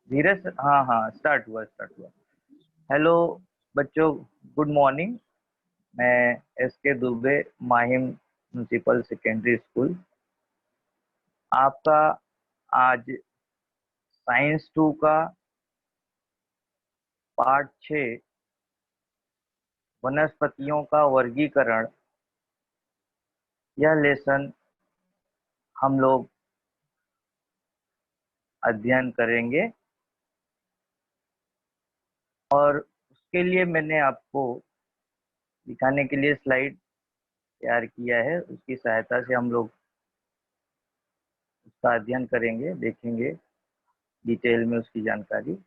धीरज, हाँ हाँ, स्टार्ट हुआ। हेलो बच्चों, गुड मॉर्निंग। मैं एस के Dubey, Mahim municipal secondary school. आपका आज साइंस 2 का पार्ट 6 वनस्पतियों का वर्गीकरण, यह लेसन हम लोग अध्ययन करेंगे। और उसके लिए मैंने आपको दिखाने के लिए स्लाइड तैयार किया है। उसकी सहायता से हम लोग उसका अध्ययन करेंगे, देखेंगे डिटेल में उसकी जानकारी।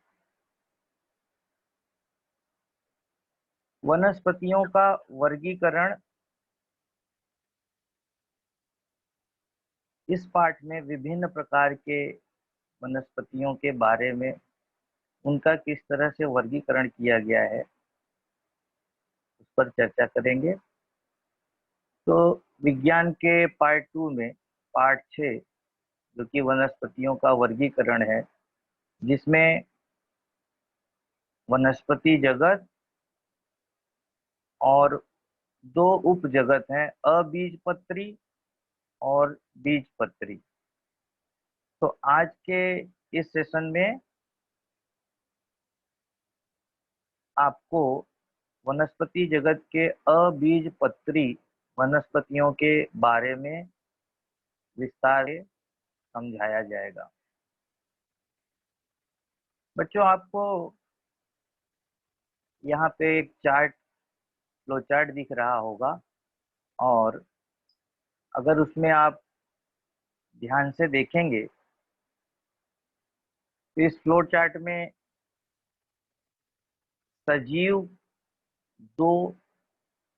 वनस्पतियों का वर्गीकरण, इस पाठ में विभिन्न प्रकार के वनस्पतियों के बारे में, उनका किस तरह से वर्गीकरण किया गया है, उस पर चर्चा करेंगे। तो विज्ञान के पार्ट 2 में पार्ट 6, जो कि वनस्पतियों का वर्गीकरण है, जिसमें वनस्पति जगत और दो उप जगत हैं, अबीजपत्री और बीजपत्री। तो आज के इस सेशन में आपको वनस्पति जगत के अबीजपत्री वनस्पतियों के बारे में विस्तार से समझाया जाएगा। बच्चों, आपको यहाँ पे एक फ्लो चार्ट दिख रहा होगा, और अगर उसमें आप ध्यान से देखेंगे तो इस फ्लो चार्ट में सजीव दो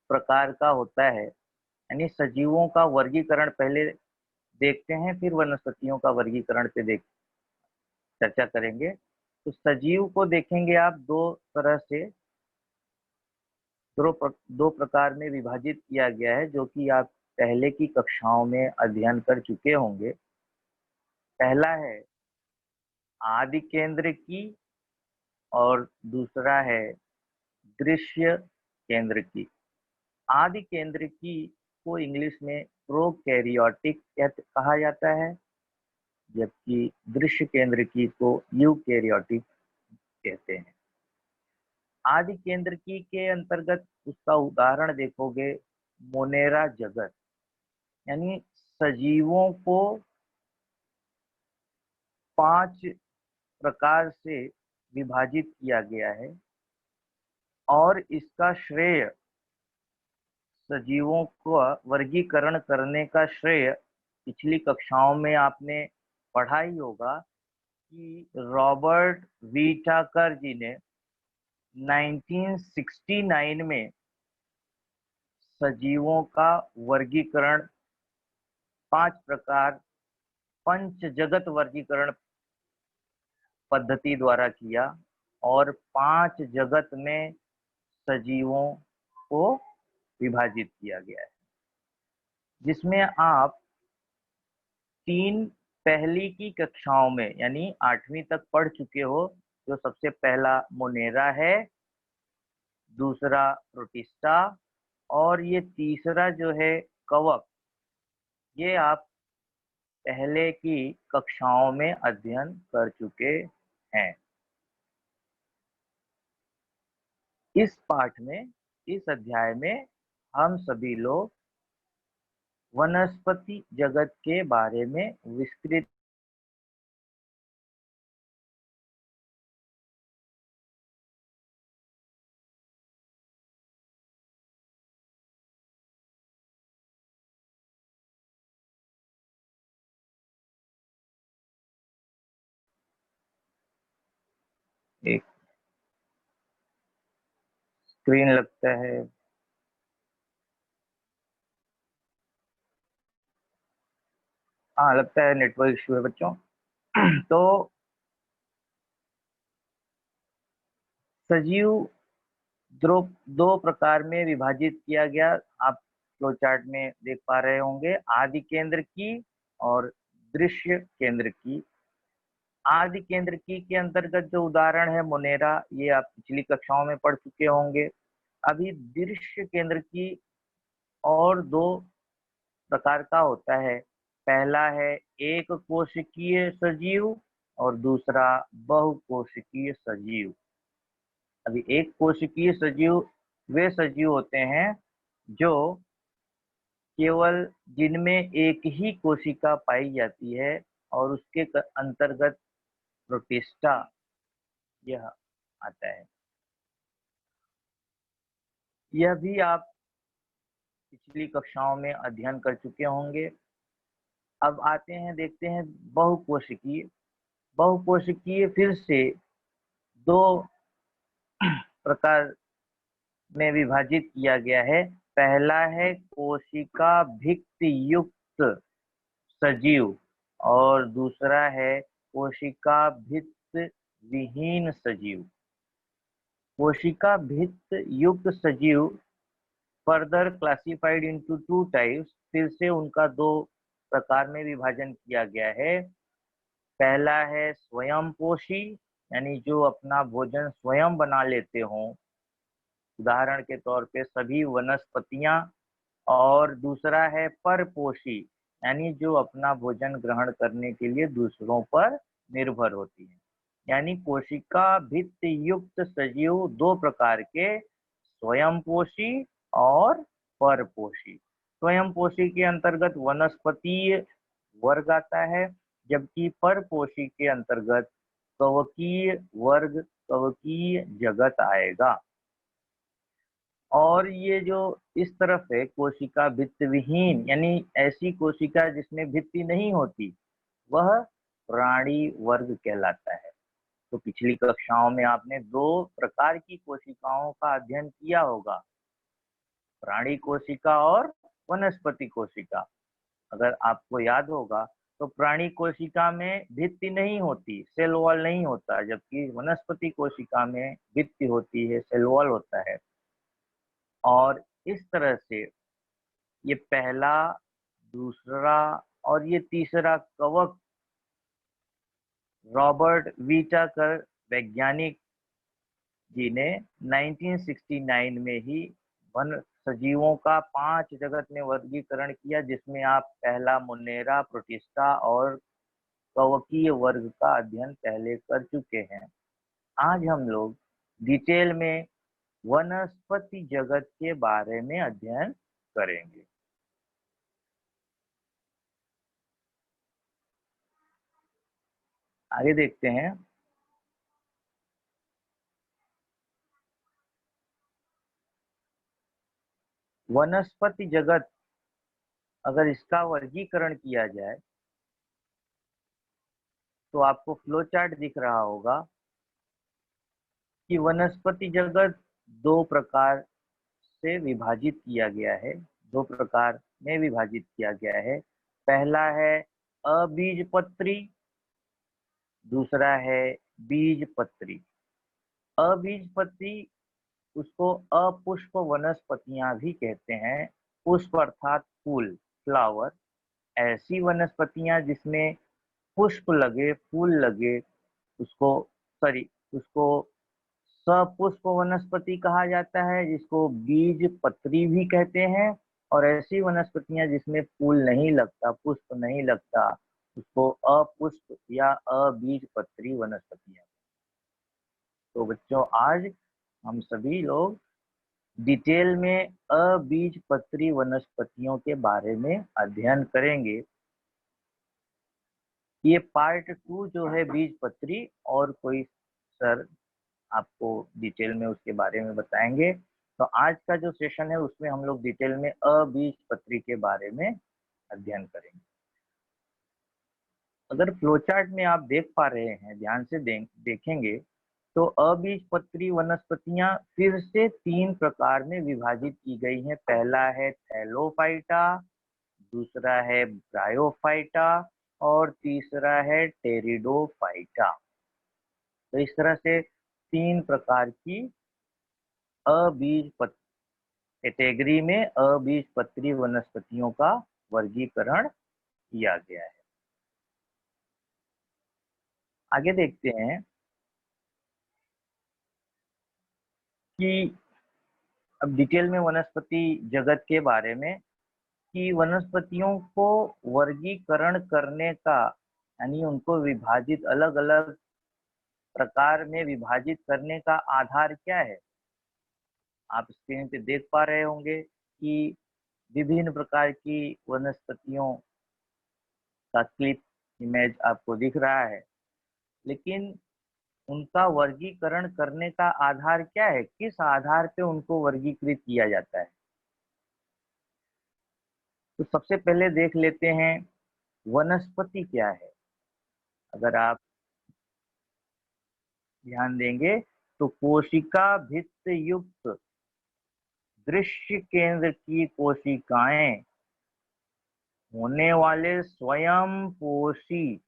प्रकार का होता है। यानी सजीवों का वर्गीकरण पहले देखते हैं, फिर वनस्पतियों का वर्गीकरण पे चर्चा करेंगे। तो सजीव को देखेंगे आप दो तरह से, दो प्रकार में विभाजित किया गया है, जो कि आप पहले की कक्षाओं में अध्ययन कर चुके होंगे। पहला है आदि केंद्र की, और दूसरा है दृश्य केंद्र की। आदि केंद्र की को इंग्लिश में प्रोकैरियोटिक कहा जाता है, जबकि दृश्य केंद्र की को यूकैरियोटिक कहते हैं। आदि केंद्र की के अंतर्गत उसका उदाहरण देखोगे, मोनेरा जगत, यानी सजीवों को 5 प्रकार से विभाजित किया गया है, और इसका श्रेय, सजीवों को वर्गीकरण करने का श्रेय, पिछली कक्षाओं में आपने पढ़ा ही होगा कि रॉबर्ट व्हिटाकर जी ने 1969 में सजीवों का वर्गीकरण 5 प्रकार, पंच जगत वर्गीकरण पद्धति द्वारा किया, और 5 जगत में सजीवों को विभाजित किया गया है, जिसमें आप 3 पहली की कक्षाओं में यानी 8वीं तक पढ़ चुके हो। जो सबसे पहला मोनेरा है, दूसरा प्रोटिस्टा, और ये तीसरा जो है कवक। ये आप पहले की कक्षाओं में अध्ययन कर चुके हैं। इस पाठ में, इस अध्याय में हम सभी लोग वनस्पति जगत के बारे में विस्तृत एक स्क्रीन लगता है। हाँ, लगता है नेटवर्क इश्यू है बच्चों। तो सजीव दो प्रकार में विभाजित किया गया, आप फ्लो चार्ट में देख पा रहे होंगे, आदि केंद्र की और दृश्य केंद्रकी। आदि केंद्रकी के अंतर्गत जो उदाहरण है मोनेरा, ये आप पिछली कक्षाओं में पढ़ चुके होंगे। अभी दृश्य केंद्रकी और दो प्रकार का होता है। पहला है एक कोशिकीय सजीव और दूसरा बहुकोशिकीय सजीव। अभी एक कोशिकीय सजीव वे सजीव होते हैं जो केवल जिनमें एक ही कोशिका पाई जाती है और उसके अंतर्गत प्रोटिस्टा यह आता है। यह भी आप पिछली कक्षाओं में अध्ययन कर चुके होंगे। अब आते हैं, देखते हैं बहुकोशिकीय। बहुकोशिकीय फिर से दो प्रकार में विभाजित किया गया है। पहला है कोशिका भित्ति युक्त सजीव और दूसरा है कोशिका भित्त विहीन सजीव। कोशिका भित्त युक्त सजीव further classified into two types, फिर से उनका दो प्रकार में विभाजन किया गया है। पहला है स्वयं पोषी, यानी जो अपना भोजन स्वयं बना लेते हों, उदाहरण के तौर पे सभी वनस्पतियां। और दूसरा है परपोषी, यानी जो अपना भोजन ग्रहण करने के लिए दूसरों पर निर्भर होती है। यानी कोशिका भित्त युक्त सजीव दो प्रकार के, स्वयंपोषी और परपोषी। स्वयंपोषी के अंतर्गत वनस्पतीय वर्ग आता है, जबकि परपोषी के अंतर्गत कवकीय वर्ग, कवकीय जगत आएगा। और ये जो इस तरफ है कोशिका भित्ति विहीन, यानी ऐसी कोशिका जिसमें भित्ति नहीं होती, वह प्राणी वर्ग कहलाता है। तो पिछली कक्षाओं में आपने दो प्रकार की कोशिकाओं का अध्ययन किया होगा, प्राणी कोशिका और वनस्पति कोशिका। अगर आपको याद होगा तो प्राणी कोशिका में भित्ति नहीं होती, सेल वॉल नहीं होता, जबकि वनस्पति कोशिका में भित्ति होती है, सेल वॉल होता है। और इस तरह से ये पहला, दूसरा और ये तीसरा कवक रॉबर्ट व्हिटेकर वैज्ञानिक जी ने 1969 में ही वन सजीवों का 5 जगत में वर्गीकरण किया, जिसमें आप पहला मोनेरा, प्रोटिस्टा और कवकीय वर्ग का अध्ययन पहले कर चुके हैं। आज हम लोग डिटेल में वनस्पति जगत के बारे में अध्ययन करेंगे। आगे देखते हैं। वनस्पति जगत, अगर इसका वर्गीकरण किया जाए तो आपको फ्लो चार्ट दिख रहा होगा कि वनस्पति जगत दो प्रकार से विभाजित किया गया है, दो प्रकार में विभाजित किया गया है। पहला है अबीजपत्री, दूसरा है बीजपत्री। अबीजपत्री, उसको अपुष्प वनस्पतियां भी कहते हैं। पुष्प अर्थात फूल, फ्लावर। ऐसी वनस्पतियां जिसमें पुष्प लगे, फूल लगे, उसको उसको सपुष्प वनस्पति कहा जाता है, जिसको बीज पत्री भी कहते हैं। और ऐसी वनस्पतियां जिसमें फूल नहीं लगता, पुष्प नहीं लगता, उसको अपुष्प या अबीजपत्री वनस्पतियां। तो बच्चों, आज हम सभी लोग डिटेल में अबीजपत्री वनस्पतियों के बारे में अध्ययन करेंगे। ये पार्ट 2 जो है बीजपत्री, और कोई सर आपको डिटेल में उसके बारे में बताएंगे। तो आज का जो सेशन है उसमें हम लोग डिटेल में अबीजपत्री के बारे में अध्ययन करेंगे। अगर फ्लोचार्ट में आप देख पा रहे हैं, ध्यान से देखेंगे तो अबीजपत्री वनस्पतियां फिर से 3 प्रकार में विभाजित की गई हैं। पहला है थैलोफाइटा, दूसरा है ब्रायोफाइटा और तीसरा है टेरिडोफाइटा। तो इस तरह से 3 प्रकार की अबीजपत्री कैटेगरी में अबीजपत्री वनस्पतियों का वर्गीकरण किया गया है। आगे देखते हैं कि अब डिटेल में वनस्पति जगत के बारे में, कि वनस्पतियों को वर्गीकरण करने का, यानी उनको विभाजित, अलग अलग प्रकार में विभाजित करने का आधार क्या है। आप स्क्रीन पे देख पा रहे होंगे कि विभिन्न प्रकार की वनस्पतियों का क्लिप इमेज आपको दिख रहा है, लेकिन उनका वर्गीकरण करने का आधार क्या है, किस आधार पे उनको वर्गीकृत किया जाता है। तो सबसे पहले देख लेते हैं वनस्पति क्या है। अगर आप ध्यान देंगे तो कोशिका भित्त युक्त दृश्य केंद्र की कोशिकाएं होने वाले स्वयंपोषी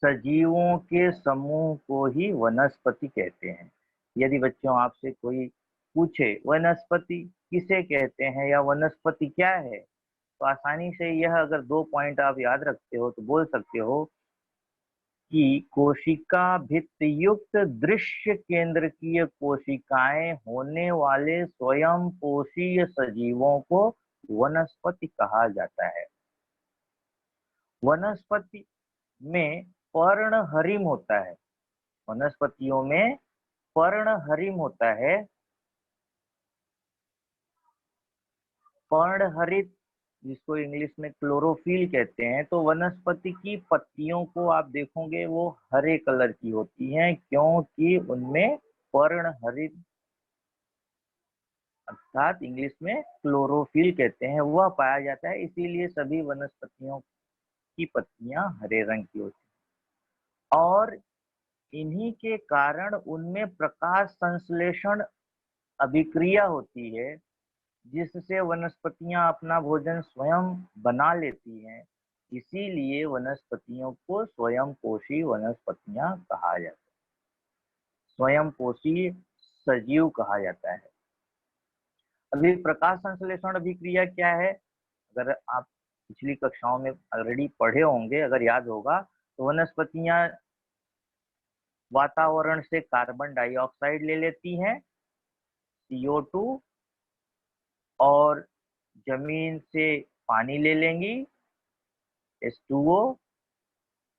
सजीवों के समूह को ही वनस्पति कहते हैं। यदि बच्चों आपसे कोई पूछे वनस्पति किसे कहते हैं या वनस्पति क्या है, तो आसानी से यह अगर 2 पॉइंट आप याद रखते हो तो बोल सकते हो कि कोशिका भित्त युक्त दृश्य केंद्रकीय कोशिकाएं होने वाले स्वयंपोषीय सजीवों को वनस्पति कहा जाता है। वनस्पति में पर्णहरिम होता है। वनस्पतियों में पर्णहरिम होता है। पर्णहरित, जिसको इंग्लिश में क्लोरोफिल कहते हैं। तो वनस्पति की पत्तियों को आप देखोगे वो हरे कलर की होती हैं, क्योंकि उनमें पर्णहरित अर्थात इंग्लिश में क्लोरोफिल कहते हैं वह पाया जाता है, इसीलिए सभी वनस्पतियों की पत्तियां हरे रंग की होती हैं। और इन्हीं के कारण उनमें प्रकाश संश्लेषण अभिक्रिया होती है, जिससे वनस्पतियां अपना भोजन स्वयं बना लेती हैं। इसीलिए वनस्पतियों को स्वयंपोषी वनस्पतियां कहा जाता है, स्वयंपोषी सजीव कहा जाता है। अभी प्रकाश संश्लेषण अभिक्रिया क्या है, अगर आप पिछली कक्षाओं में ऑलरेडी पढ़े होंगे, अगर याद होगा, तो वनस्पतियां वातावरण से कार्बन डाइऑक्साइड ले लेती हैं, CO2, और जमीन से पानी ले लेंगी, H2O,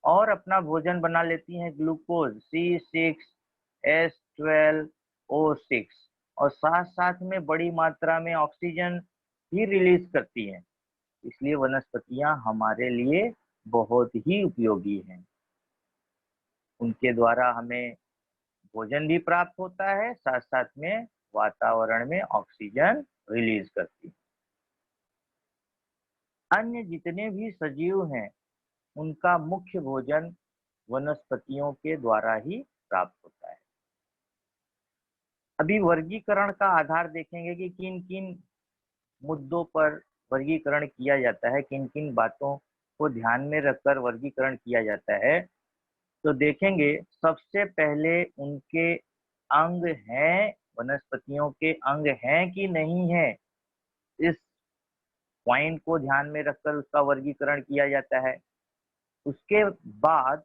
और अपना भोजन बना लेती हैं ग्लूकोज C6H12O6, और साथ साथ में बड़ी मात्रा में ऑक्सीजन भी रिलीज करती हैं। इसलिए वनस्पतियां हमारे लिए बहुत ही उपयोगी हैं। उनके द्वारा हमें भोजन भी प्राप्त होता है, साथ साथ में वातावरण में ऑक्सीजन रिलीज करती है। अन्य जितने भी सजीव हैं उनका मुख्य भोजन वनस्पतियों के द्वारा ही प्राप्त होता है। अभी वर्गीकरण का आधार देखेंगे कि किन किन मुद्दों पर वर्गीकरण किया जाता है, किन किन बातों को ध्यान में रखकर वर्गीकरण किया जाता है। तो देखेंगे सबसे पहले उनके अंग हैं, वनस्पतियों के अंग हैं कि नहीं है, इस पॉइंट को ध्यान में रखकर उसका वर्गीकरण किया जाता है। उसके बाद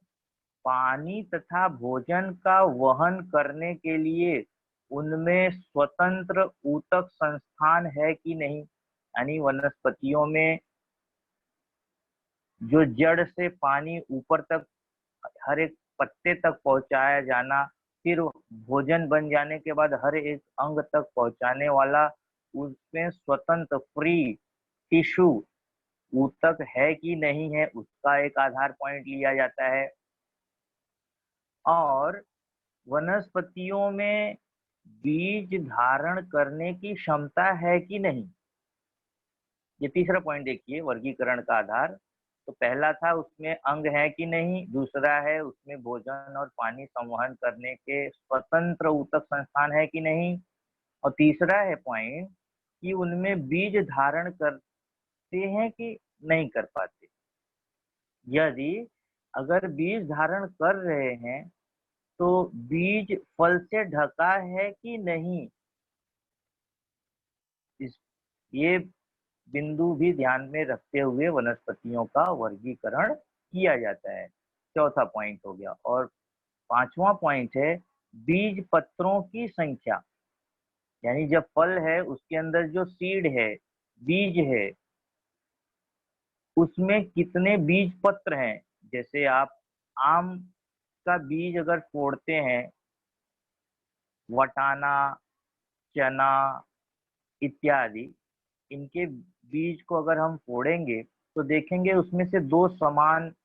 पानी तथा भोजन का वहन करने के लिए उनमें स्वतंत्र ऊतक संस्थान है कि नहीं, यानी वनस्पतियों में जो जड़ से पानी ऊपर तक हर एक पत्ते तक पहुंचाया जाना, फिर भोजन बन जाने के बाद हर एक अंग तक पहुंचाने वाला, उसमें स्वतंत्र फ्री टिश्यू ऊतक है कि नहीं है, उसका एक आधार पॉइंट लिया जाता है। और वनस्पतियों में बीज धारण करने की क्षमता है कि नहीं, ये तीसरा पॉइंट देखिए वर्गीकरण का आधार। तो पहला था उसमें अंग है कि नहीं, दूसरा है उसमें भोजन और पानी संवहन करने के स्वतंत्र ऊतक संस्थान है कि नहीं, और तीसरा है पॉइंट कि उनमें बीज धारण करते हैं कि नहीं कर पाते। यदि अगर बीज धारण कर रहे हैं तो बीज फल से ढका है कि नहीं, इस ये बिंदु भी ध्यान में रखते हुए वनस्पतियों का वर्गीकरण किया जाता है। चौथा पॉइंट हो गया। और पांचवा पॉइंट है बीज पत्रों की संख्या, यानी जब फल है उसके अंदर जो सीड है, बीज है, उसमें कितने बीज पत्र हैं। जैसे आप आम का बीज अगर फोड़ते हैं, वटाना, चना इत्यादि, इनके बीज को अगर हम फोड़ेंगे तो देखेंगे उसमें से दो समान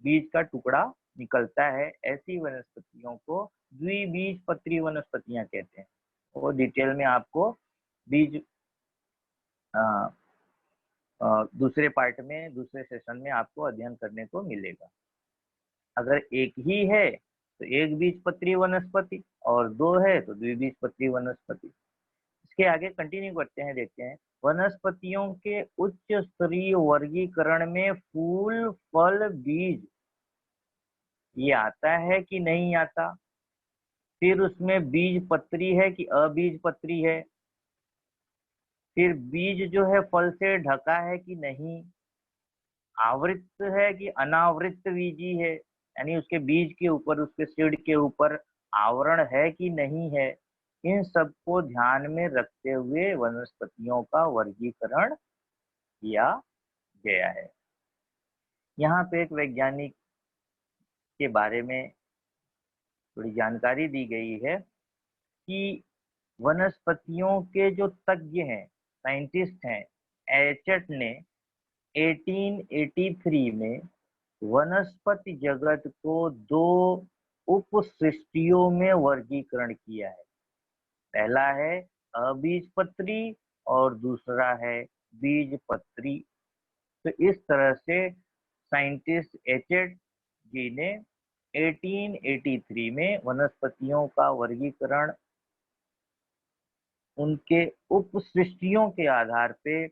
बीज का टुकड़ा निकलता है। ऐसी वनस्पतियों को द्विबीजपत्री वनस्पतियां कहते हैं। वो डिटेल में आपको बीज दूसरे पार्ट में, दूसरे सेशन में आपको अध्ययन करने को मिलेगा। अगर एक ही है तो एक बीजपत्री वनस्पति, और दो है तो द्विबीजपत्री वनस्पति। इसके आगे कंटिन्यू करते हैं, देखते हैं वनस्पतियों के उच्च स्तरीय वर्गीकरण में फूल, फल, बीज ये आता है कि नहीं आता। फिर उसमें बीज पत्री है कि अबीज पत्री है। फिर बीज जो है फल से ढका है कि नहीं, आवृत है कि अनावृत बीजी है, यानी उसके बीज के ऊपर, उसके सीड के ऊपर आवरण है कि नहीं है। इन सबको ध्यान में रखते हुए वनस्पतियों का वर्गीकरण किया गया है। यहाँ पे एक वैज्ञानिक के बारे में थोड़ी जानकारी दी गई है कि वनस्पतियों के जो तज्ञ हैं, साइंटिस्ट हैं, एचट ने 1883 में वनस्पति जगत को दो उप सृष्टियों में वर्गीकरण किया है। पहला है अबीजपत्री और दूसरा है बीजपत्री। तो इस तरह से साइंटिस्ट एचट जी ने 1883 में वनस्पतियों का वर्गीकरण उनके उप सृष्टियों के आधार पे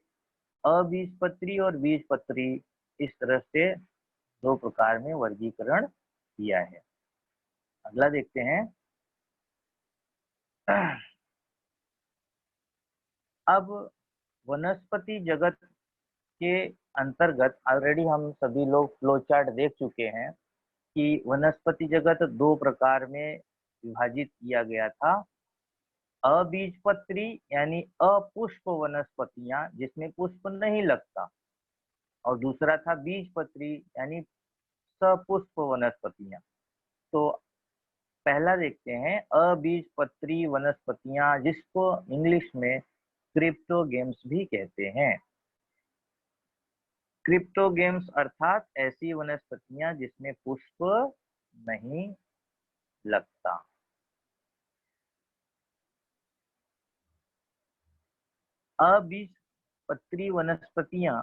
अबीजपत्री और बीजपत्री, इस तरह से दो प्रकार में वर्गीकरण किया है। अगला देखते हैं। अब वनस्पति जगत के अंतर्गत ऑलरेडी हम सभी लोग फ्लो चार्ट देख चुके हैं कि वनस्पति जगत दो प्रकार में विभाजित किया गया था। अबीजपत्री यानी अपुष्प वनस्पतियां जिसमें पुष्प नहीं लगता, और दूसरा था बीजपत्री यानी सपुष्प वनस्पतियां। तो पहला देखते हैं अबीजपत्री वनस्पतियां, जिसको इंग्लिश में क्रिप्टोगेम्स भी कहते हैं। क्रिप्टोगेम्स अर्थात ऐसी वनस्पतियां जिसमें पुष्प नहीं लगता। अबीजपत्री वनस्पतियां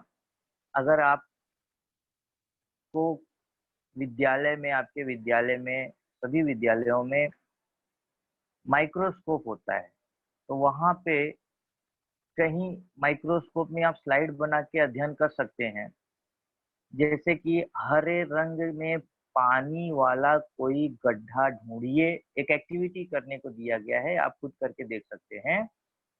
अगर आपको विद्यालय में, आपके विद्यालय में, सभी विद्यालयों में माइक्रोस्कोप होता है, तो वहां पे कहीं माइक्रोस्कोप में आप स्लाइड बना के अध्ययन कर सकते हैं। जैसे कि हरे रंग में पानी वाला कोई गड्ढा ढूंढिए, एक एक्टिविटी करने को दिया गया है, आप खुद करके देख सकते हैं।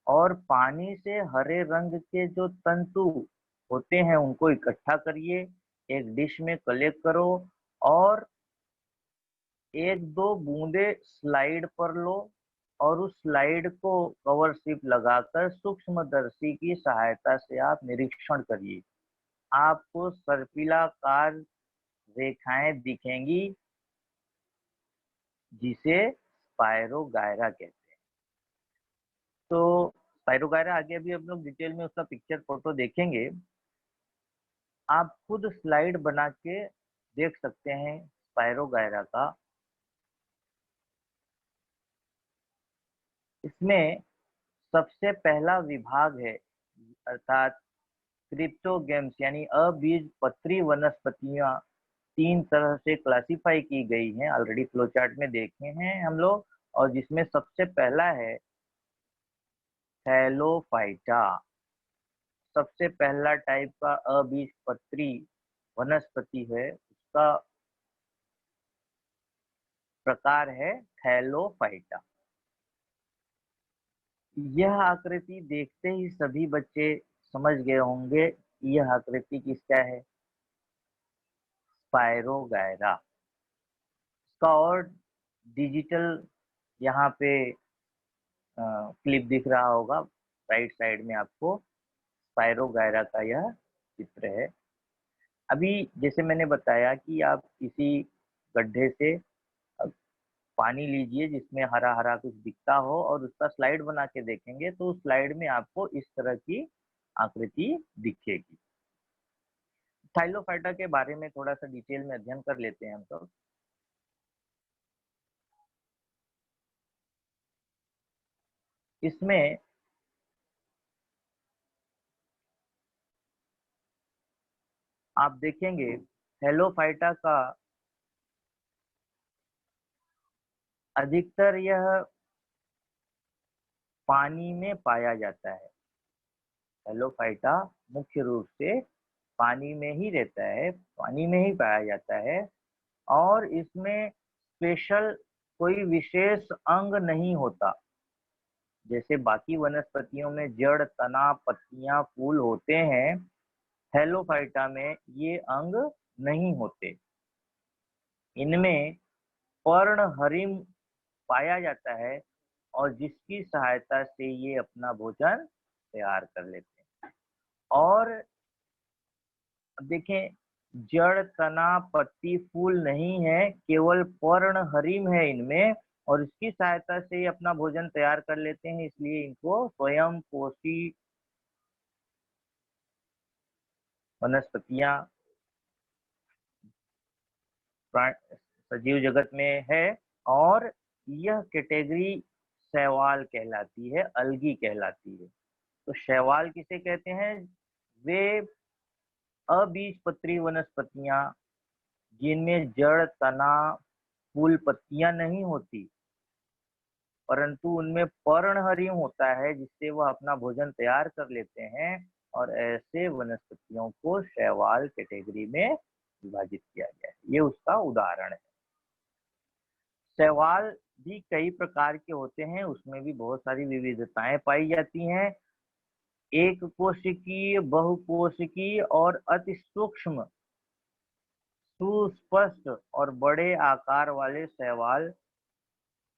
और पानी से हरे रंग के जो तंतु होते हैं उनको इकट्ठा करिए, एक डिश में कलेक्ट करो, और एक दो बूंदे स्लाइड पर लो, और उस स्लाइड को कवर स्लिप लगाकर सूक्ष्मदर्शी की सहायता से आप निरीक्षण करिए। आपको सर्पिलाकार रेखाएं दिखेंगी जिसे स्पायरोगायरा कहते हैं। तो स्पायरोगायरा आगे अभी हम लोग डिटेल में उसका पिक्चर फोटो देखेंगे। आप खुद स्लाइड बना के देख सकते हैं स्पायरोगायरा का। इसमें सबसे पहला विभाग है, अर्थात क्रिप्टोगेम्स यानी अबीजपत्री वनस्पतियां तीन तरह से क्लासिफाई की गई हैं, ऑलरेडी फ्लो चार्ट में देखे हैं हम लोग। और जिसमें सबसे पहला है थैलोफाइटा। सबसे पहला टाइप का अबीजपत्री वनस्पति है, उसका प्रकार है थैलोफाइटा। यह आकृति देखते ही सभी बच्चे समझ गए होंगे यह आकृति किसका है, स्पायरोगायरा। उसका और डिजिटल यहाँ पे क्लिप दिख रहा होगा, राइट साइड में आपको स्पायरोगायरा का यह चित्र है। अभी जैसे मैंने बताया कि आप किसी गड्ढे से अ, पानी लीजिए जिसमें हरा-हरा कुछ दिखता हो और उसका स्लाइड बना के देखेंगे तो उस स्लाइड में आपको इस तरह की आकृति दिखेगी। थाइलोफाइटा के बारे में थोड़ा-सा डिटेल में अध्ययन कर लेते हैं हम सब। इसमें आप देखेंगे थैलोफाइटा का अधिकतर यह पानी में पाया जाता है। थैलोफाइटा मुख्य रूप से पानी में ही रहता है, पानी में ही पाया जाता है और इसमें स्पेशल कोई विशेष अंग नहीं होता। जैसे बाकी वनस्पतियों में जड़, तना, पत्तियां, फूल होते हैं, थैलोफाइटा में ये अंग नहीं होते। इनमें पर्णहरिम पाया जाता है और जिसकी सहायता से ये अपना भोजन तैयार कर लेते हैं। और देखें, जड़, तना, पत्ती, फूल नहीं है, केवल पर्णहरिम है इनमें और इसकी सहायता से ये अपना भोजन तैयार कर लेते हैं, इसलिए इनको स्वयं पोषी वनस्पतियां सजीव जगत में है और यह कैटेगरी शैवाल कहलाती है, अलगी कहलाती है। तो शैवाल किसे कहते हैं? वे अबीजपत्री वनस्पतियां जिनमें जड़, तना, फूल, पत्तियां नहीं होती, परंतु उनमें पर्णहरिम होता है जिससे वह अपना भोजन तैयार कर लेते हैं और ऐसे वनस्पतियों को शैवाल कैटेगरी में विभाजित किया गया है। ये उसका उदाहरण है। शैवाल भी कई प्रकार के होते हैं, उसमें भी बहुत सारी विविधताएं पाई जाती हैं। एक कोशिकीय, बहुकोशिकीय और अति सूक्ष्म, सुस्पष्ट और बड़े आकार वाले शैवाल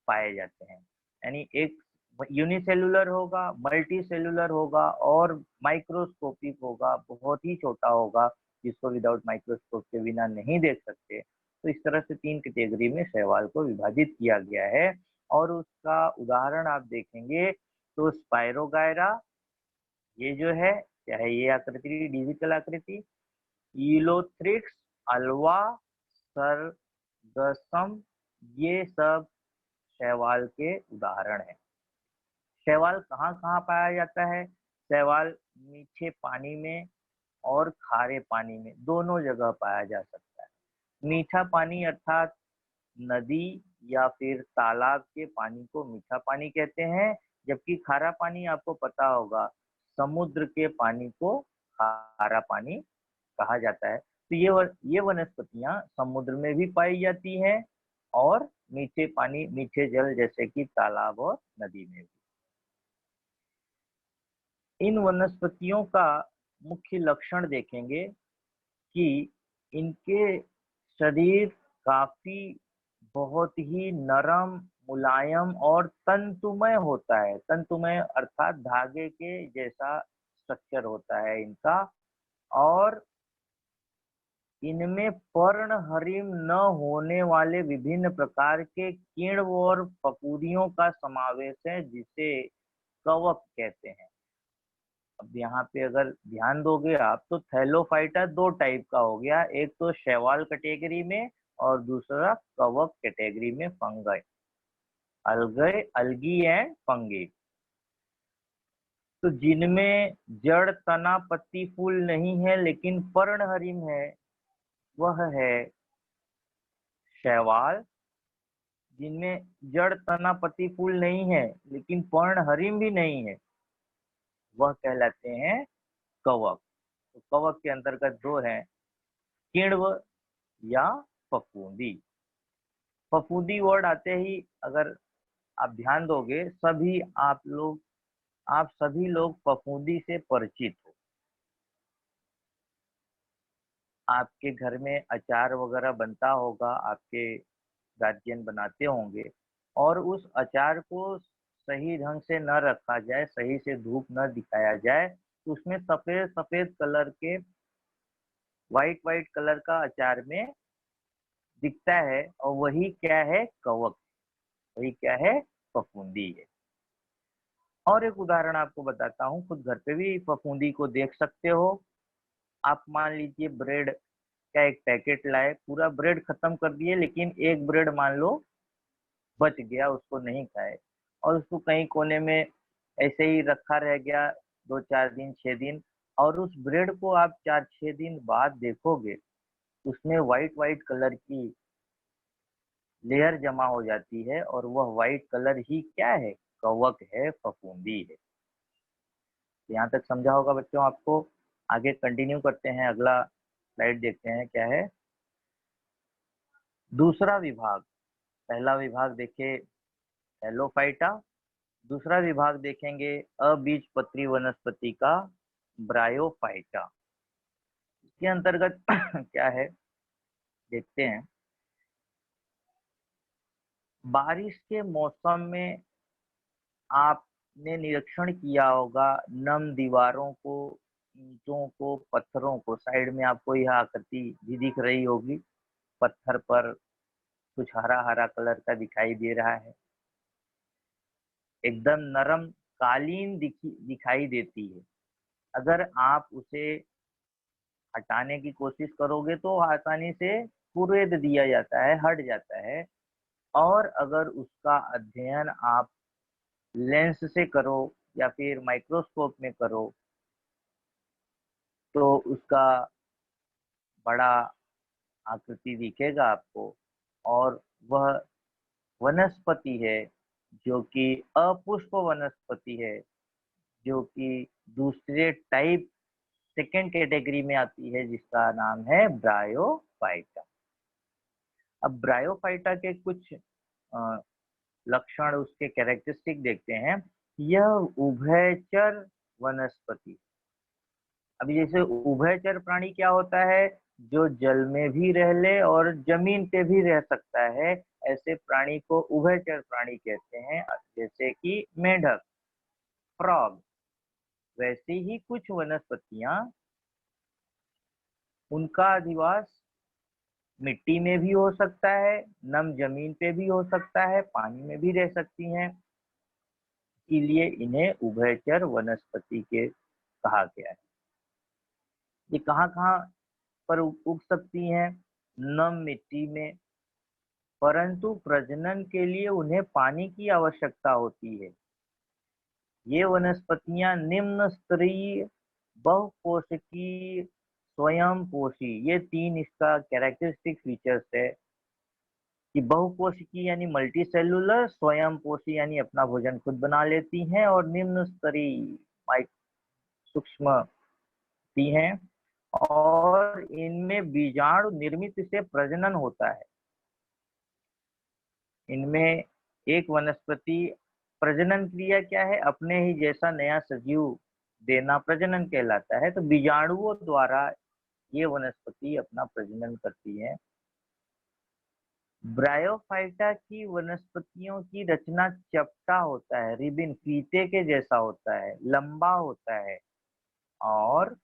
पाए जाते हैं। यानी एक यूनिसेलुलर होगा, मल्टी सेलुलर होगा और माइक्रोस्कोपिक होगा, बहुत ही छोटा होगा जिसको विदाउट माइक्रोस्कोप के बिना नहीं देख सकते। तो इस तरह से 3 कैटेगरी में शैवाल को विभाजित किया गया है और उसका उदाहरण आप देखेंगे तो स्पायरोगायरा, ये जो है, चाहे ये आकृति डिजिटल आकृति, ईलोथ्रिक्स, अल्वा, सरगसम, ये सब शैवाल के उदाहरण हैं। शैवाल कहाँ-कहाँ पाया जाता है? शैवाल मीठे पानी में और खारे पानी में, दोनों जगह पाया जा सकता है। मीठा पानी अर्थात नदी या फिर तालाब के पानी को मीठा पानी कहते हैं, जबकि खारा पानी आपको पता होगा, समुद्र के पानी को खारा पानी कहा जाता है। तो ये वनस्पतियाँ समुद्र में भी पाई जाती हैं और मीठे पानी, मीठे जल जैसे कि तालाब और नदी में भी। इन वनस्पतियों का मुख्य लक्षण देखेंगे कि इनके शरीर काफी बहुत ही नरम, मुलायम और तंतुमय होता है। तंतुमय अर्थात धागे के जैसा स्ट्रक्चर होता है इनका और इनमें पर्णहरिम न होने वाले विभिन्न प्रकार के किण्व और फफूंदियों का समावेश है जिसे कवक कहते हैं। अब यहाँ पे अगर ध्यान दोगे आप तो थैलोफाइटा 2 टाइप का हो गया, एक तो शैवाल कैटेगरी में और दूसरा कवक कैटेगरी में फंगई, अलगी एंड फंगी। तो जिनमें जड़, तना, पत्ती, फूल नहीं है लेकिन पर्णहरिम है, वह है शैवाल। जिनमें जड़, तना, पत्ती, फूल नहीं है लेकिन पर्णहरिम भी नहीं है, वह कहलाते हैं कवक। तो कवक के अंतर्गत 2 हैं, किण्व या फफूंदी। फफूंदी वर्ड आते ही अगर आप ध्यान दोगे, आप सभी लोग फफूंदी से परिचित हो। आपके घर में अचार वगैरह बनता होगा, आपके गार्जियन बनाते होंगे और उस अचार को सही ढंग से न रखा जाए, सही से धूप न दिखाया जाए, तो उसमें सफेद सफेद कलर के, व्हाइट व्हाइट कलर का अचार में दिखता है, और वही क्या है, कवक, वही क्या है, फफूंदी है। और एक उदाहरण आपको बताता हूँ, खुद घर पे भी फफूंदी को देख सकते हो। आप मान लीजिए ब्रेड का एक पैकेट लाए, पूरा ब्रेड खत्म कर दिए, लेकिन एक ब्रेड मान लो बच गया, उसको नहीं खाए, और उसको कहीं कोने में ऐसे ही रखा रह गया 2-4 दिन, 6 दिन, और उस ब्रेड को आप 4-6 दिन बाद देखोगे, उसमें व्हाइट व्हाइट कलर की लेयर जमा हो जाती है, और वह व्हाइट कलर ही क्या है, कवक है, फफूंदी है। यहाँ तक समझा होगा बच्चों आपको। आगे कंटिन्यू करते हैं, अगला स्लाइड देखते हैं क्या है। दूसरा विभाग, पहला विभाग देखे हेलोफाइटा, दूसरा विभाग देखेंगे अबीजपत्री वनस्पति का, ब्रायोफाइटा। इसके अंतर्गत क्या है, देखते हैं। बारिश के मौसम में आपने निरीक्षण किया होगा, नम दीवारों को, ईंटों को, पत्थरों को, साइड में आपको यह आकृति भी दिख रही होगी, पत्थर पर कुछ हरा हरा कलर का दिखाई दे रहा है, एकदम नरम कालीन दिखाई देती है। अगर आप उसे हटाने की कोशिश करोगे तो आसानी से कुरेद दिया जाता है, हट जाता है। और अगर उसका अध्ययन आप लेंस से करो या फिर माइक्रोस्कोप में करो, तो उसका बड़ा आकृति दिखेगा आपको, और वह वनस्पति है जो कि अपुष्प वनस्पति है, जो कि दूसरे टाइप, सेकेंड कैटेगरी में आती है, जिसका नाम है ब्रायोफाइटा। अब ब्रायोफाइटा के कुछ लक्षण, उसके कैरेक्टरिस्टिक देखते हैं। यह उभयचर वनस्पति। अभी जैसे उभयचर प्राणी क्या होता है, जो जल में भी रह ले और जमीन पे भी रह सकता है, ऐसे प्राणी को उभयचर प्राणी कहते हैं। जैसे कि मेंढक, फ्रॉग, वैसे ही कुछ वनस्पतियां, उनका अधिवास मिट्टी में भी हो सकता है, नम जमीन पे भी हो सकता है, पानी में भी रह सकती हैं, इसीलिए इन्हें उभयचर वनस्पति के कहा गया है। ये कहाँ कहाँ पर उग सकती हैं, नम मिट्टी में, परंतु प्रजनन के लिए उन्हें पानी की आवश्यकता होती है। ये वनस्पतियां निम्न स्तरीय, बहुपोषकी, स्वयं पोषी, ये 3 इसका कैरेक्टरिस्टिक फीचर्स है कि बहुपोषकी यानी मल्टी सेलुलर, स्वयं पोषी यानी अपना भोजन खुद बना लेती हैं, और निम्न स्तरीय, सूक्ष्म होती हैं, और इनमें बीजाणु निर्मित से प्रजनन होता है। इनमें एक वनस्पति प्रजनन क्रिया क्या है, अपने ही जैसा नया सजीव देना प्रजनन कहलाता है। तो बीजाणुओं द्वारा ये वनस्पति अपना प्रजनन करती है। ब्रायोफाइटा की वनस्पतियों की रचना चपटा होता है, रिबिन, फीते के जैसा होता है, लंबा होता है, और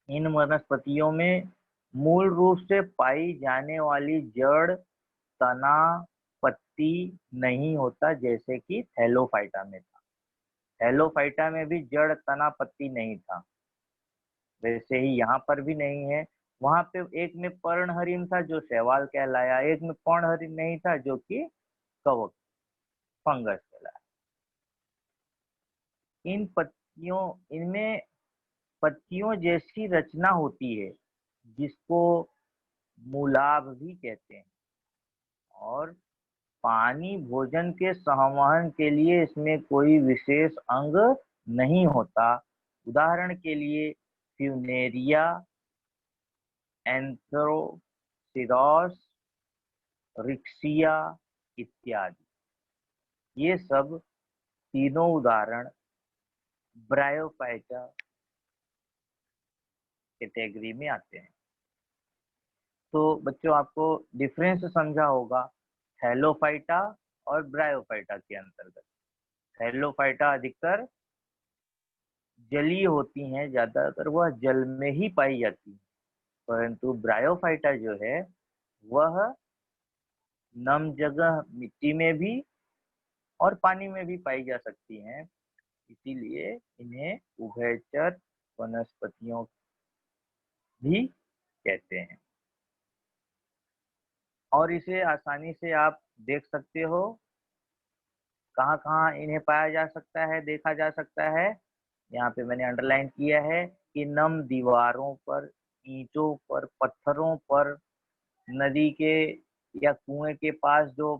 इन वनस्पतियों में मूल रूप से पाई जाने वाली जड़, तना, पत्ती नहीं होता, जैसे कि थैलोफाइटा में था। थैलोफाइटा में भी जड़, तना, पत्ती नहीं था, वैसे ही यहाँ पर भी नहीं है। वहां पे एक में पर्णहरिण था जो शैवाल कहलाया, एक में पर्णहरिण नहीं था जो कि कवक, फंगस कहलाया। इनमें पत्तियों जैसी रचना होती है, जिसको मूलाभ भी कहते हैं, और पानी भोजन के संवहन के लिए इसमें कोई विशेष अंग नहीं होता। उदाहरण के लिए फ्यूनेरिया, एंथ्रोसिरॉस, रिक्सिया इत्यादि, ये सब तीनों उदाहरण ब्रायोफाइटा कैटेगरी में आते हैं। तो बच्चों आपको डिफरेंस समझा होगा थैलोफाइटा और ब्रायोफाइटा के अंतर्गत। थैलोफाइटा अधिकतर जलीय होती हैं, ज्यादातर वह जल में ही पाई जाती है, परंतु ब्रायोफाइटा जो है वह नम जगह मिट्टी में भी और पानी में भी पाई जा सकती हैं। इसीलिए इन्हें उभयचर वनस्पतियों भी कहते हैं। और इसे आसानी से आप देख सकते हो, कहाँ कहाँ इन्हें पाया जा सकता है, देखा जा सकता है। यहाँ पे मैंने अंडरलाइन किया है कि नम दीवारों पर, ईंटों पर, पत्थरों पर, नदी के या कुएं के पास जो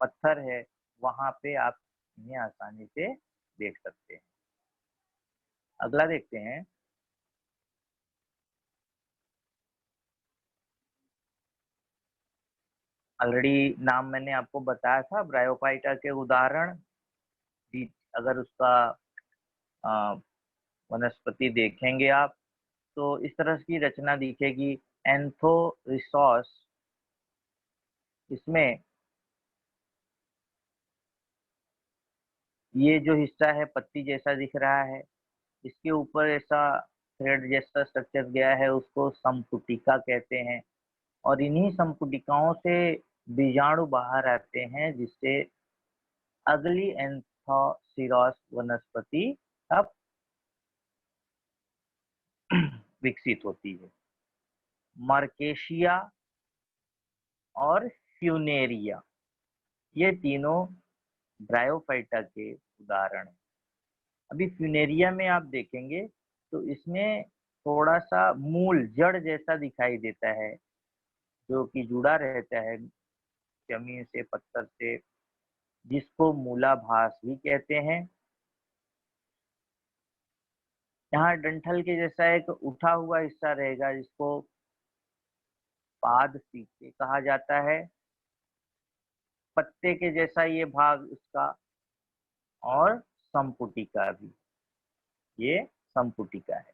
पत्थर है वहां पे आप इन्हें आसानी से देख सकते हैं। अगला देखते हैं। ऑलरेडी नाम मैंने आपको बताया था ब्रायोफाइटा के उदाहरण। अगर उसका वनस्पति देखेंगे आप तो इस तरह की रचना दिखेगी। एंथोरिसॉस, इसमें ये जो हिस्सा है पत्ती जैसा दिख रहा है, इसके ऊपर ऐसा थ्रेड जैसा स्ट्रक्चर गया है, उसको संपुटिका कहते हैं। और इन्हीं संपुटिकाओं से बीजाणु बाहर आते हैं, जिससे अगली एंथोसिरॉस वनस्पति अब विकसित होती है। मर्केशिया और फ्यूनेरिया, ये तीनों ब्रायोफाइटा के उदाहरण हैं। अभी फ्यूनेरिया में आप देखेंगे तो इसमें थोड़ा सा मूल जड़ जैसा दिखाई देता है, जो कि जुड़ा रहता है जमीन से, पत्थर से, जिसको मूलाभास भी कहते हैं। यहाँ डंठल के जैसा एक उठा हुआ हिस्सा रहेगा, जिसको पाद सीके कहा जाता है। पत्ते के जैसा ये भाग उसका, और संपुटिका भी, ये संपुटिका है।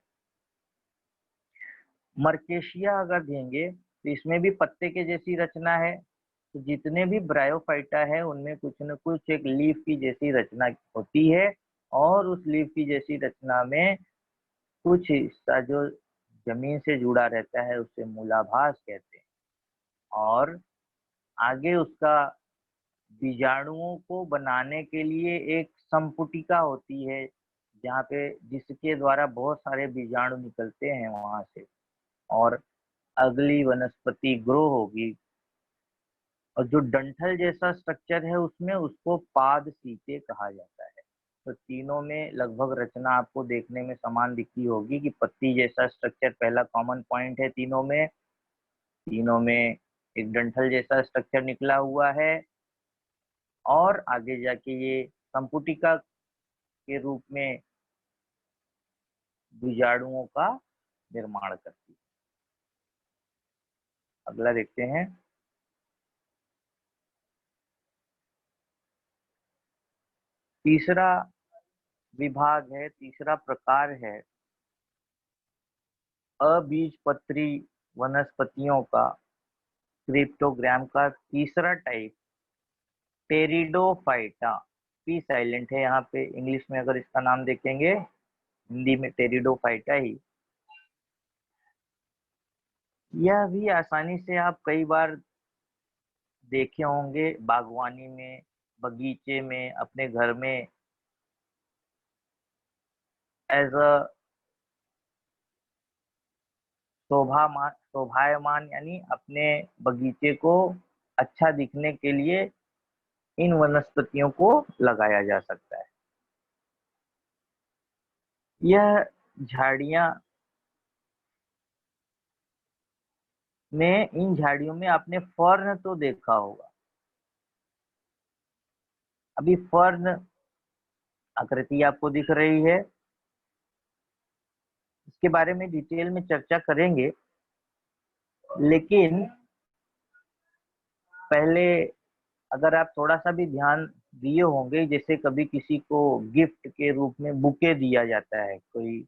मर्केशिया अगर देंगे तो इसमें भी पत्ते के जैसी रचना है। तो जितने भी ब्रायोफाइटा है उनमें कुछ न कुछ एक लीफ की जैसी रचना होती है, और उस लीफ की जैसी रचना में कुछ हिस्सा जो जमीन से जुड़ा रहता है उसे मूलाभास कहते हैं। और आगे उसका बीजाणुओं को बनाने के लिए एक संपुटिका होती है, जहाँ पे जिसके द्वारा बहुत सारे बीजाणु निकलते हैं वहां से, और अगली वनस्पति ग्रो होगी। और जो डंठल जैसा स्ट्रक्चर है उसमें उसको पाद सीते कहा जाता है। तो तीनों में लगभग रचना आपको देखने में समान दिखती होगी कि पत्ती जैसा स्ट्रक्चर पहला कॉमन पॉइंट है तीनों में। तीनों में एक डंठल जैसा स्ट्रक्चर निकला हुआ है, और आगे जाके ये संपुटिका के रूप में बीजाणुओं का निर्माण करती है। अगला देखते हैं। तीसरा विभाग है, तीसरा प्रकार है अबीजपत्री वनस्पतियों का, क्रिप्टोग्राम का तीसरा टाइप टेरिडोफाइटा। पी साइलेंट है यहाँ पे, इंग्लिश में अगर इसका नाम देखेंगे, हिंदी में टेरिडोफाइटा ही। यह भी आसानी से आप कई बार देखे होंगे बागवानी में, बगीचे में, अपने घर में एज अ शोभायमान, यानी अपने बगीचे को अच्छा दिखने के लिए इन वनस्पतियों को लगाया जा सकता है। यह झाड़ियां में, इन झाड़ियों में आपने फर्न तो देखा होगा। अभी फर्न आकृति आपको दिख रही है, इसके बारे में डिटेल में चर्चा करेंगे, लेकिन पहले अगर आप थोड़ा सा भी ध्यान दिए होंगे, जैसे कभी किसी को गिफ्ट के रूप में बुके दिया जाता है, कोई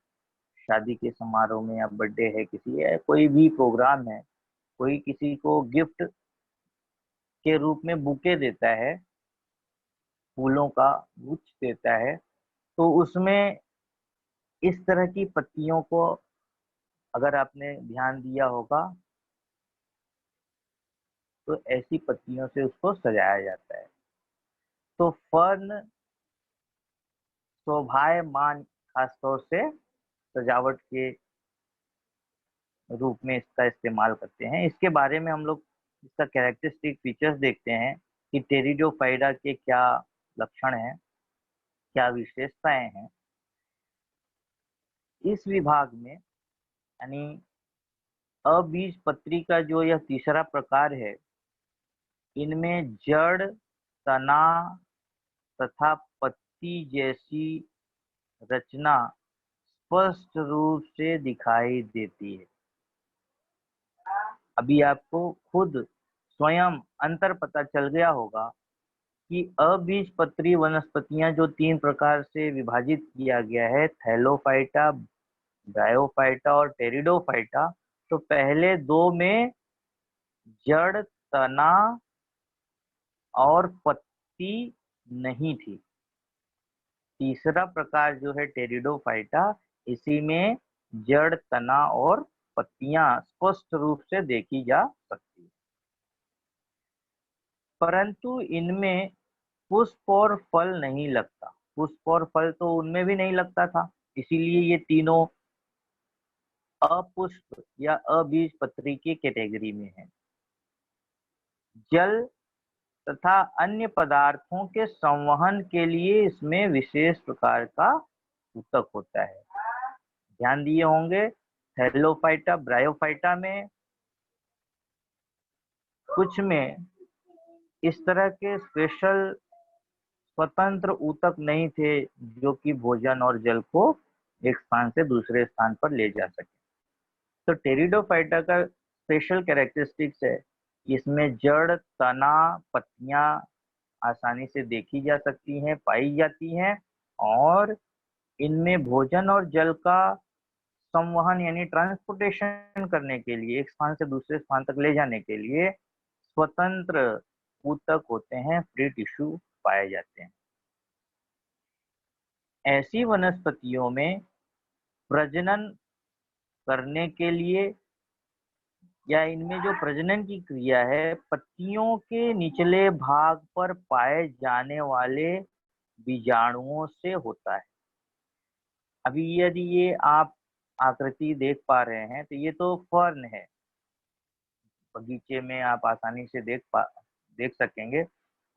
शादी के समारोह में या बर्थडे है किसी, या कोई भी प्रोग्राम है, कोई किसी को गिफ्ट के रूप में बुके देता है, फूलों का गुच्छ देता है, तो उसमें इस तरह की पत्तियों को अगर आपने ध्यान दिया होगा तो ऐसी पत्तियों से उसको सजाया जाता है। तो फर्न शोभायमान खासतौर से सजावट के रूप में इसका इस्तेमाल करते हैं। इसके बारे में हम लोग इसका कैरेक्टरिस्टिक फीचर्स देखते हैं कि टेरिडोफाइटा के क्या लक्षण हैं, क्या विशेषताएं हैं। इस विभाग में यानी अबीजपत्री का जो यह तीसरा प्रकार है, इनमें जड़, तना तथा पत्ती जैसी रचना स्पष्ट रूप से दिखाई देती है। अभी आपको खुद स्वयं अंतर पता चल गया होगा कि अबीजपत्री वनस्पतियां जो 3 प्रकार से विभाजित किया गया है, थैलोफाइटा, ब्रायोफाइटा और टेरिडोफाइटा, तो पहले 2 में जड़, तना और पत्ती नहीं थी। तीसरा प्रकार जो है टेरिडोफाइटा, इसी में जड़, तना और पत्तियां स्पष्ट रूप से देखी जा सकती है। परंतु इनमें पुष्प और फल नहीं लगता। पुष्प और फल तो उनमें भी नहीं लगता था, इसीलिए ये तीनों अपुष्प या अबीजपत्री की कैटेगरी में है। जल तथा अन्य पदार्थों के संवहन के लिए इसमें विशेष प्रकार का ऊतक होता है। ध्यान दिए होंगे थैलोफाइटा, ब्रायोफाइटा में कुछ में इस तरह के स्पेशल स्वतंत्र ऊतक नहीं थे जो कि भोजन और जल को एक स्थान से दूसरे स्थान पर ले जा सके। तो टेरिडोफाइटा का स्पेशल कैरेक्टरिस्टिक्स है, इसमें जड़, तना, पत्तियां आसानी से देखी जा सकती हैं, पाई जाती हैं, और इनमें भोजन और जल का संवहन यानी ट्रांसपोर्टेशन करने के लिए, एक स्थान से दूसरे स्थान तक ले जाने के लिए स्वतंत्र ऊतक होते हैं, फ्री टिश्यू पाए जाते हैं। ऐसी वनस्पतियों में प्रजनन करने के लिए या इनमें जो प्रजनन की क्रिया है, पत्तियों के निचले भाग पर पाए जाने वाले बीजाणुओं से होता है। अभी यदि ये आप आकृति देख पा रहे हैं तो ये तो फर्न है, बगीचे में आप आसानी से देख सकेंगे,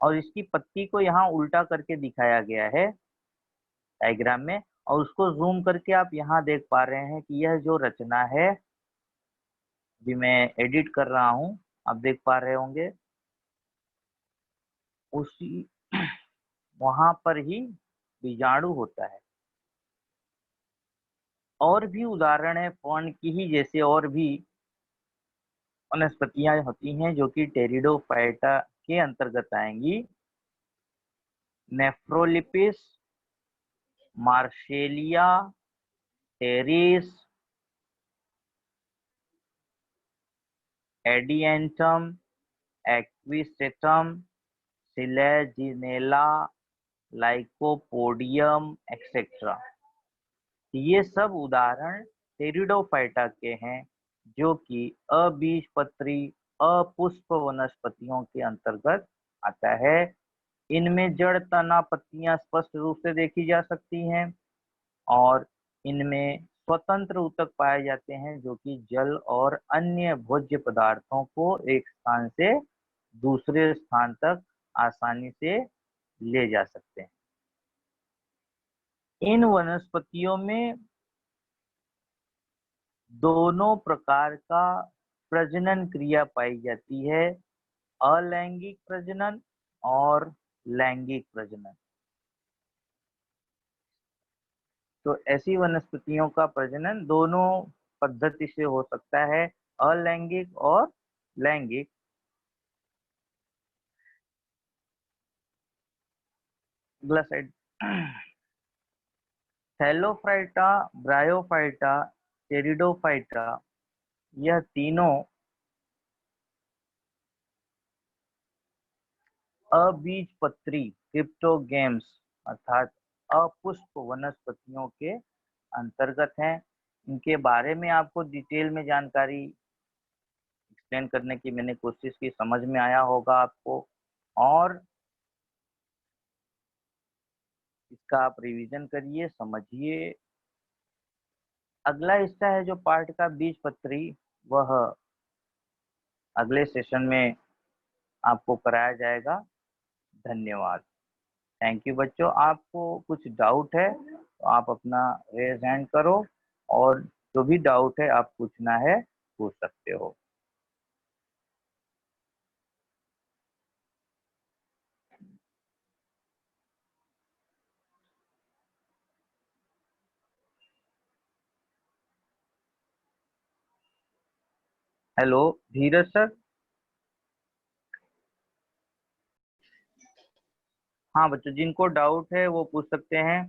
और इसकी पत्ती को यहाँ उल्टा करके दिखाया गया है डायग्राम में, और उसको जूम करके आप यहाँ देख पा रहे हैं कि यह जो रचना है, अभी मैं एडिट कर रहा हूँ, आप देख पा रहे होंगे, उसी वहां पर ही बीजाणु होता है। और भी उदाहरण है फर्न की ही, जैसे और भी वनस्पतियां होती हैं जो कि टेरिडोफाइटा के अंतर्गत आएंगी। Nephrolepis, marsilea, pteris, adiantum, equisetum, selaginella, lycopodium etcetera. ये सब उदाहरण टेरिडोफाइटा के हैं जो कि अबीजपत्री अपुष्प वनस्पतियों के अंतर्गत आता है। इनमें जड़, तना, पत्तियां स्पष्ट रूप से देखी जा सकती हैं, और इनमें स्वतंत्र ऊतक पाए जाते हैं जो कि जल और अन्य भोज्य पदार्थों को एक स्थान से दूसरे स्थान तक आसानी से ले जा सकते हैं। इन वनस्पतियों में दोनों प्रकार का प्रजनन क्रिया पाई जाती है, अलैंगिक प्रजनन और लैंगिक प्रजनन। तो ऐसी वनस्पतियों का प्रजनन दोनों पद्धति से हो सकता है, अलैंगिक और लैंगिक। अगला साइड। थैलोफाइटा, ब्रायोफाइटा, टेरिडोफाइटा, यह तीनों अबीजपत्री क्रिप्टोगेम्स अर्थात अपुष्प वनस्पतियों के अंतर्गत हैं। इनके बारे में आपको डिटेल में जानकारी एक्सप्लेन करने की मैंने कोशिश की, समझ में आया होगा आपको, और इसका आप रिवीजन करिए, समझिए। अगला हिस्सा है जो पार्ट का बीजपत्री, वह अगले सेशन में आपको कराया जाएगा। धन्यवाद। थैंक यू बच्चों। आपको कुछ डाउट है तो आप अपना रेज हैंड करो, और जो भी डाउट है आप पूछना है पूछ सकते हो। हेलो धीरज सर। हाँ बच्चों, जिनको डाउट है वो पूछ सकते हैं।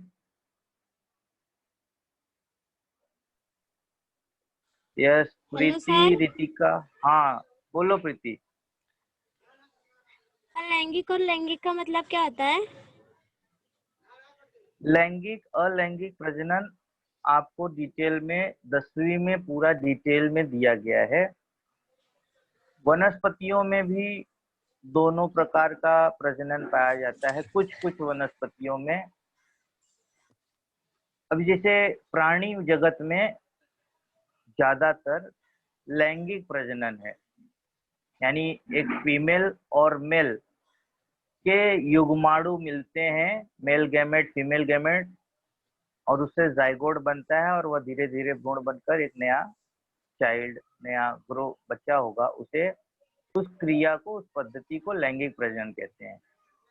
यस हेलो प्रीति, सर। रितिका। हाँ बोलो प्रीति। लैंगिक और लैंगिक का मतलब क्या होता है? लैंगिक अलैंगिक प्रजनन आपको डिटेल में 10वीं में पूरा डिटेल में दिया गया है। वनस्पतियों में भी दोनों प्रकार का प्रजनन पाया जाता है, कुछ कुछ वनस्पतियों में। अब जैसे प्राणी जगत में ज्यादातर लैंगिक प्रजनन है, यानी एक फीमेल और मेल के युग्माणु मिलते हैं, मेल गैमेट फीमेल गैमेट, और उससे जाइगोट बनता है, और वह धीरे धीरे भ्रूण बनकर एक नया चाइल्ड, नया ग्रो बच्चा होगा। उसे उस क्रिया को, उस पद्धति को लैंगिक प्रजनन कहते हैं।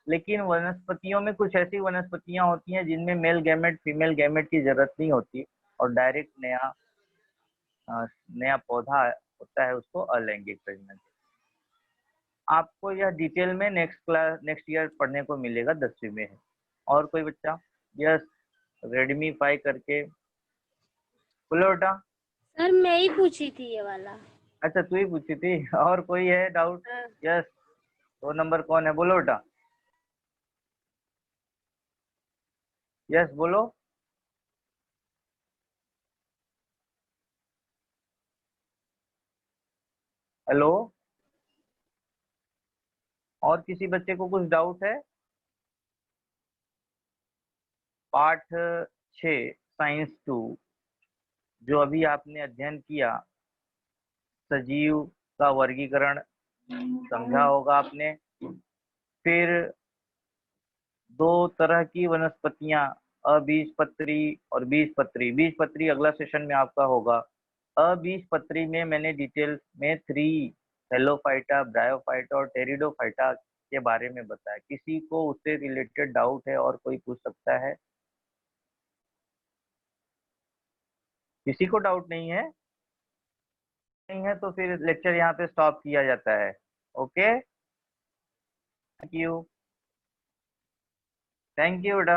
लेकिन वनस्पतियों में कुछ ऐसी वनस्पतियां होती हैं जिनमें मेल गैमेट फीमेल गैमेट की जरूरत नहीं होती, और डायरेक्ट नया पौधा होता है, उसको अलैंगिक प्रजनन। आपको यह डिटेल में नेक्स्ट ईयर पढ़ने को मिलेगा, 10वीं में है। और कोई बच्चा? यस रेडमी 5 करके बोलो बेटा। सर मैं ही पूछी थी ये वाला। अच्छा तू ही पूछी थी, और कोई है डाउट? हाँ। यस 2 नंबर कौन है, बोलो बेटा। यस बोलो। हेलो, और किसी बच्चे को कुछ डाउट है? पाठ 6 साइंस 2 जो अभी आपने अध्ययन किया, सजीव का वर्गीकरण समझा होगा आपने। फिर दो तरह की वनस्पतियां, अबीजपत्री और बीजपत्री। बीजपत्री अगला सेशन में आपका होगा। अबीजपत्री में मैंने डिटेल में 3 हेलोफाइटा, ब्रायोफाइटा और टेरिडोफाइटा के बारे में बताया। किसी को उससे रिलेटेड डाउट है और कोई पूछ सकता है? किसी को डाउट नहीं है? नहीं है तो फिर लेक्चर यहाँ पे स्टॉप किया जाता है। Okay, thank you. Thank you बेटा।